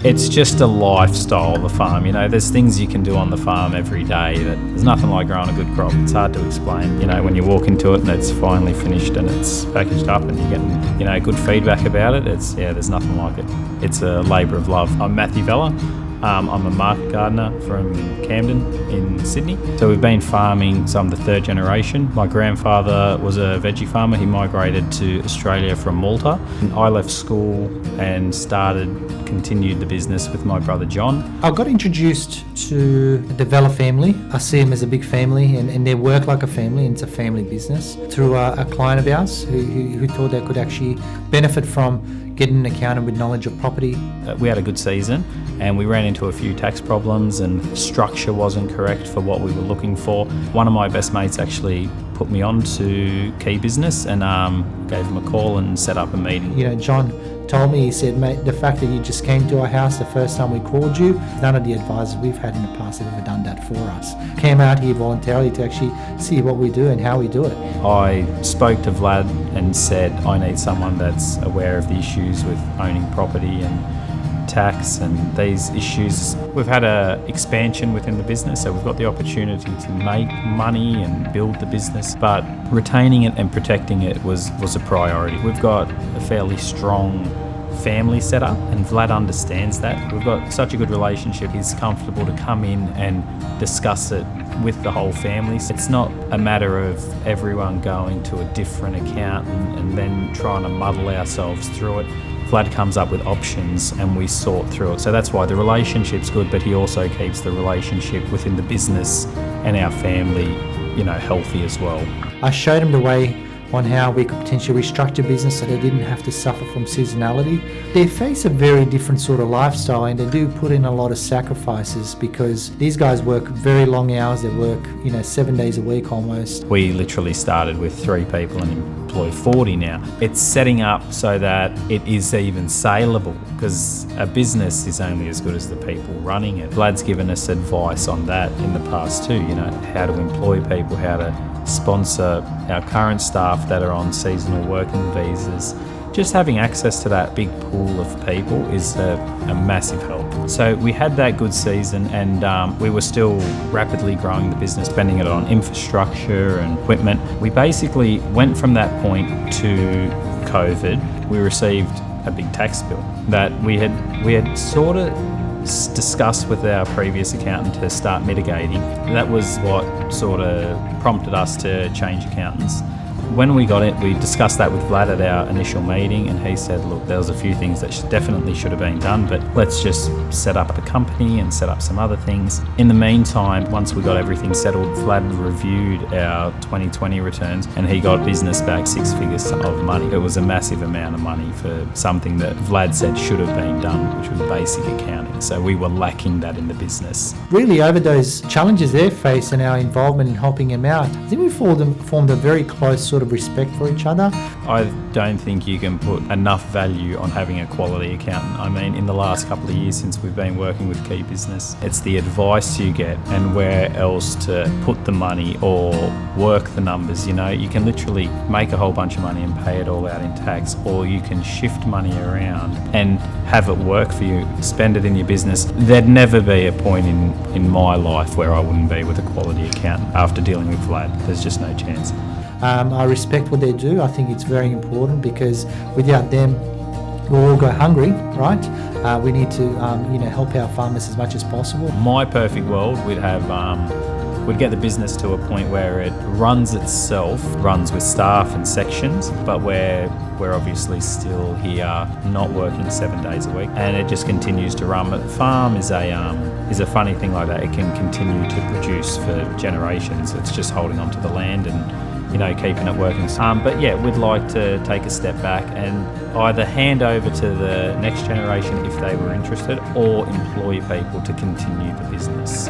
It's just a lifestyle, the farm. You know, there's things you can do on the farm every day that there's nothing like growing a good crop. It's hard to explain. You know, when you walk into it and it's finally finished and it's packaged up and you're getting, you know, good feedback about it, there's nothing like it. It's a labour of love. I'm Matthew Vella. I'm a market gardener from Camden in Sydney. So we've been farming, so I'm the third generation. My grandfather was a veggie farmer. He migrated to Australia from Malta. I left school and continued the business with my brother John. I got introduced to the Vella family. I see them as a big family and they work like a family, and it's a family business, through a client of ours who thought they could actually benefit from getting an accountant with knowledge of property. We had a good season and we ran into a few tax problems and structure wasn't correct for what we were looking for. One of my best mates actually put me on to Key Business and gave him a call and set up a meeting. You know, John told me, he said, mate, the fact that you just came to our house the first time we called you, none of the advisors we've had in the past have ever done that for us. Came out here voluntarily to actually see what we do and how we do it. I spoke to Vlad and said, I need someone that's aware of the issues with owning property and tax and these issues. We've had an expansion within the business, so we've got the opportunity to make money and build the business, but retaining it and protecting it was a priority. We've got a fairly strong family set up and Vlad understands that. We've got such a good relationship. He's comfortable to come in and discuss it with the whole family. It's not a matter of everyone going to a different accountant and then trying to muddle ourselves through it. Vlad comes up with options and we sort through it. So that's why the relationship's good, but he also keeps the relationship within the business and our family, you know, healthy as well. I showed him the way on how we could potentially restructure business so they didn't have to suffer from seasonality. They face a very different sort of lifestyle and they do put in a lot of sacrifices because these guys work very long hours. They work, 7 days a week almost. We literally started with 3 people and employ 40 now. It's setting up so that it is even saleable because a business is only as good as the people running it. Vlad's given us advice on that in the past too, how to employ people, how to sponsor our current staff that are on seasonal working visas. Just having access to that big pool of people is a massive help. So we had that good season and we were still rapidly growing the business, spending it on infrastructure and equipment. We basically went from that point to COVID. We received a big tax bill that we had sort of discussed with our previous accountant to start mitigating. That was what sort of prompted us to change accountants. When we got it, we discussed that with Vlad at our initial meeting and he said, look, there was a few things that definitely should have been done, but let's just set up a company and set up some other things. In the meantime, once we got everything settled, Vlad reviewed our 2020 returns and he got business back 6 figures of money. It was a massive amount of money for something that Vlad said should have been done, which was basic accounting. So we were lacking that in the business. Really, over those challenges they faced and our involvement in helping them out, I think we formed a very close sort of respect for each other. I don't think you can put enough value on having a quality accountant. I mean, in the last couple of years since we've been working with Key Business, it's the advice you get and where else to put the money or work the numbers. You can literally make a whole bunch of money and pay it all out in tax, or you can shift money around and have it work for you, spend it in your business. There'd never be a point in my life where I wouldn't be with a quality accountant after dealing with Vlad. There's just no chance. I respect what they do. I think it's very important because without them, we'll all go hungry, right? We need to, help our farmers as much as possible. My perfect world, we'd get the business to a point where it runs itself, runs with staff and sections, but we're obviously still here, not working 7 days a week, and it just continues to run. But the farm is a funny thing like that. It can continue to produce for generations. It's just holding on to the land and keeping it working. But yeah, we'd like to take a step back and either hand over to the next generation if they were interested, or employ people to continue the business.